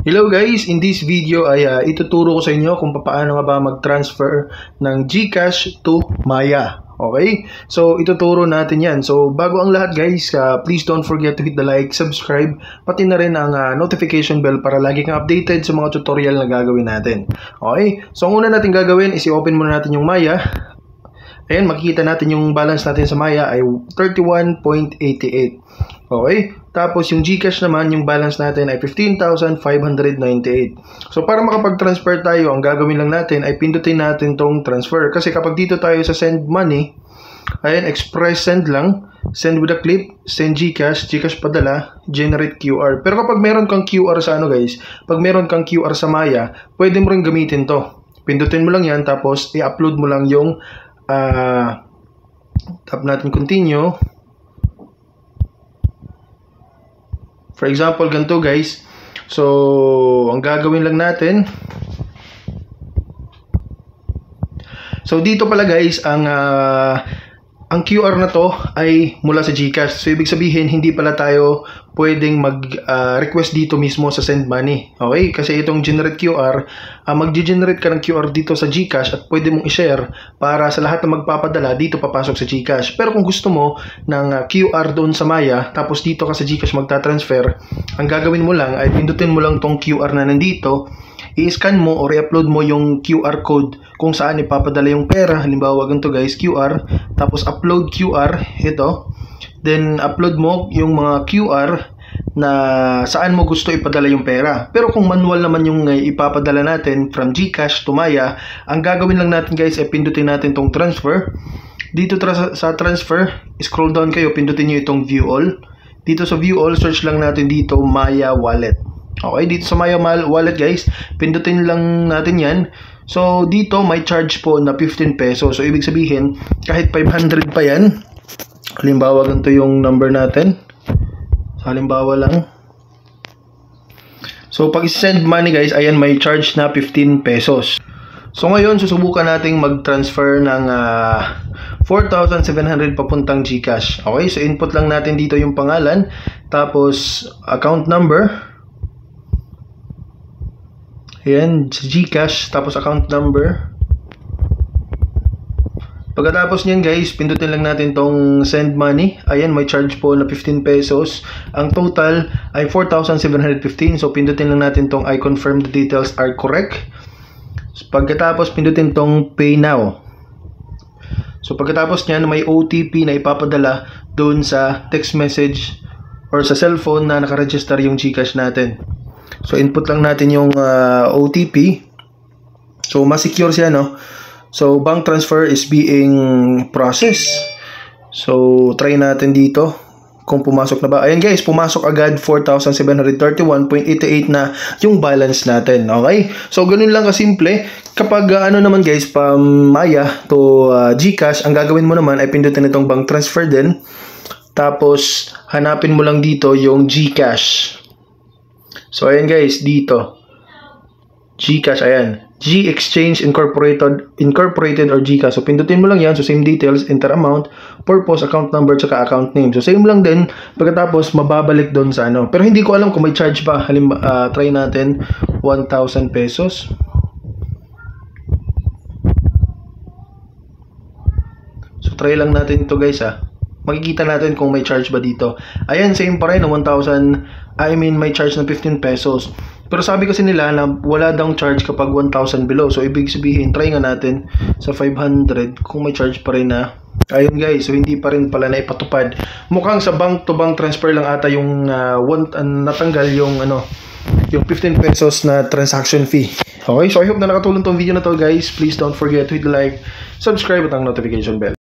Hello guys, in this video ay ituturo ko sa inyo kung paano nga ba mag-transfer ng GCash to Maya. Okay? So ituturo natin yan. So bago ang lahat guys, please don't forget to hit the like, subscribe, pati na rin ang notification bell para lagi kang updated sa mga tutorial na gagawin natin. Okay? So ang una natin gagawin is i-open muna natin yung Maya. Ayan, makikita natin yung balance natin sa Maya ay 31.88. Okay? Tapos yung GCash naman, yung balance natin ay 15,598. So para makapag-transfer tayo, ang gagawin lang natin ay pindutin natin tong transfer. Kasi kapag dito tayo sa send money, ayan, express send lang, send with a clip, send GCash, GCash padala, generate QR. Pero kapag meron kang QR sa guys, pag meron kang QR sa Maya, pwede mo rin gamitin to. Pindutin mo lang yan, tapos i-upload mo lang yung tap natin continue. For example, ganito guys. So, ang gagawin lang natin. So, dito pala guys, ang QR na to ay mula sa GCash. So, ibig sabihin, hindi pala tayo pwedeng mag-request dito mismo sa send money. Okay? Kasi itong generate QR, mag-generate ka ng QR dito sa GCash at pwede mong i-share para sa lahat na magpapadala dito papasok sa GCash. Pero kung gusto mo ng QR doon sa Maya, tapos dito ka sa GCash magta-transfer, ang gagawin mo lang ay pindutin mo lang tong QR na nandito, i-scan mo or i-upload mo yung QR code kung saan ipapadala yung pera. Halimbawa ganito guys, QR, tapos upload QR, ito. Then upload mo yung mga QR na saan mo gusto ipadala yung pera. Pero kung manual naman yung ipapadala natin from GCash to Maya, ang gagawin lang natin guys ay pindutin natin tong transfer. Dito sa transfer, scroll down kayo, pindutin nyo itong view all. Dito sa view all, search lang natin dito Maya Wallet. Okay, dito sa Maya Wallet guys, pindutin lang natin yan. So dito may charge po na 15 pesos. So ibig sabihin, kahit 500 pa yan, halimbawa ganito yung number natin. So, halimbawa lang. So pag send money guys, ayan may charge na 15 pesos. So ngayon susubukan nating mag-transfer ng 4,700 papuntang GCash. Okay, so input lang natin dito yung pangalan, tapos account number. Ayan, GCash, tapos account number. Pagkatapos niyan guys, pindutin lang natin tong send money. Ayan, may charge po na 15 pesos. Ang total ay 4,715. So pindutin lang natin tong I confirm the details are correct. Pagkatapos pindutin tong pay now. So pagkatapos niyan, may OTP na ipapadala doon sa text message or sa cellphone na nakaregister yung GCash natin. So input lang natin yung OTP. So mas secure siya, no? So bank transfer is being processed. So try natin dito kung pumasok na ba. Ayan guys, pumasok agad 4,731.88 na yung balance natin. Okay? So ganun lang kasimple. Kapag ano naman guys, pa Maya to GCash, ang gagawin mo naman ay pindutin itong bank transfer din. Tapos hanapin mo lang dito yung GCash. So ayan guys, dito GCash, ayan, G Exchange Incorporated or GCash. So pindutin mo lang yan. So same details, enter amount, purpose, account number, tsaka account name. So same lang din. Pagkatapos mababalik doon sa ano. Pero hindi ko alam kung may charge pa. Try natin 1,000 pesos. So try lang natin ito guys Makikita natin kung may charge ba dito. Ayan, same pa rin, 1,000, may charge ng 15 pesos. Pero sabi kasi nila na wala daw charge kapag 1,000 below. So, ibig sabihin, try nga natin sa 500 kung may charge pa rin na. Ayun guys, so hindi pa rin pala na ipatupad. Mukhang sa bank to bank transfer lang ata yung natanggal yung yung 15 pesos na transaction fee. Okay, so I hope na nakatulong tong video na to guys. Please don't forget to hit the like, subscribe at ang notification bell.